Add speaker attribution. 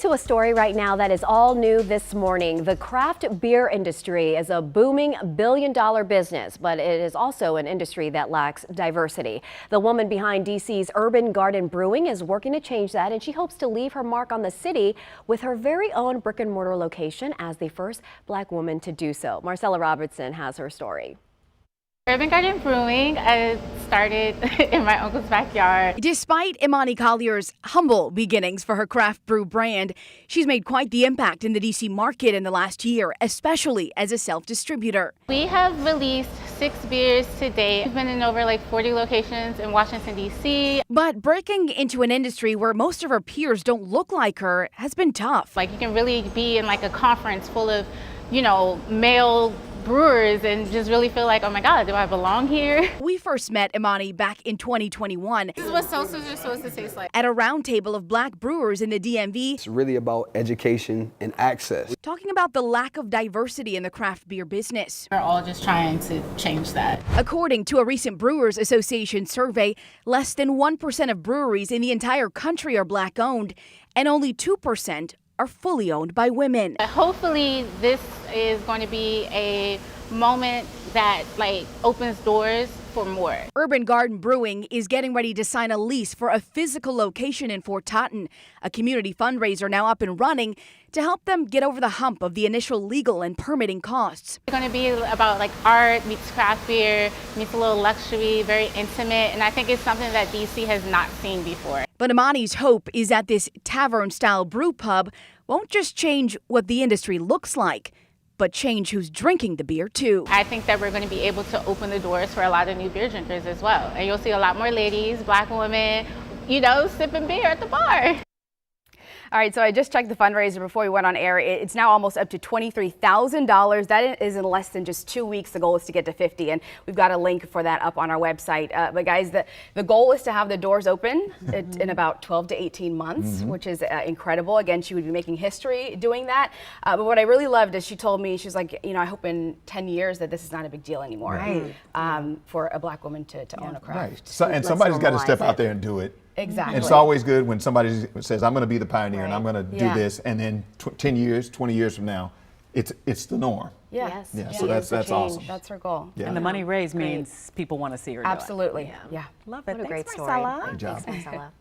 Speaker 1: To a story right now that is all new this morning. The craft beer industry is a booming billion-dollar business, but it is also an industry that lacks diversity. The woman behind DC's Urban Garden Brewing is working to change that, and she hopes to leave her mark on the city with her very own brick-and-mortar location as the first Black woman to do so. Marcella Robertson has her story.
Speaker 2: Urban Garden Brewing, I started in my uncle's backyard.
Speaker 3: Despite Eamoni Collier's humble beginnings for her craft brew brand, she's made quite the impact in the DC market in the last year, especially as a self-distributor.
Speaker 2: We have released 6 beers to date. We've been in over like 40 locations in Washington, D.C.
Speaker 3: But breaking into an industry where most of her peers don't look like her has been tough.
Speaker 2: Like, you can really be in like a conference full of, male brewers and just really feel like, oh my God, do I belong here?
Speaker 3: We first met Eamoni back in 2021.
Speaker 2: This is what seltzers are supposed to taste like.
Speaker 3: At a roundtable of Black brewers in the DMV.
Speaker 4: It's really about education and access.
Speaker 3: Talking about the lack of diversity in the craft beer business.
Speaker 2: We're all just trying to change that.
Speaker 3: According to a recent Brewers Association survey, less than 1% of breweries in the entire country are Black owned, and only 2% are fully owned by women.
Speaker 2: Hopefully this is going to be a moment that opens doors for more.
Speaker 3: Urban Garden Brewing is getting ready to sign a lease for a physical location in Fort Totten, a community fundraiser now up and running to help them get over the hump of the initial legal and permitting costs.
Speaker 2: It's going to be about art meets craft beer, meets a little luxury, very intimate, and I think it's something that DC has not seen before.
Speaker 3: But Eamoni's hope is that this tavern-style brew pub won't just change what the industry looks like, but change who's drinking the beer too.
Speaker 2: I think that we're going to be able to open the doors for a lot of new beer drinkers as well. And you'll see a lot more ladies, Black women, sipping beer at the bar.
Speaker 5: All right, so I just checked the fundraiser before we went on air. It's now almost up to $23,000. That is in less than just 2 weeks. The goal is to get to 50, and we've got a link for that up on our website. But guys, the goal is to have the doors open in about 12 to 18 months, which is incredible. Again, she would be making history doing that. But what I really loved is she told me, she's like, I hope in 10 years that this is not a big deal anymore, for a Black woman to own a craft.
Speaker 6: Right. And somebody's got to step out there and do it.
Speaker 5: Exactly.
Speaker 6: And it's always good when somebody says, I'm going to be the pioneer and I'm going to do this, and then 10 years, 20 years from now, it's the norm.
Speaker 5: Yes.
Speaker 6: Yeah. So that's awesome.
Speaker 5: That's her goal.
Speaker 6: Yeah.
Speaker 7: And the money raised means people want to see her do it.
Speaker 5: Absolutely. Yeah.
Speaker 7: Love it.
Speaker 5: What a great story.
Speaker 7: Marcella.
Speaker 6: Good job.
Speaker 5: Thanks, Marcella.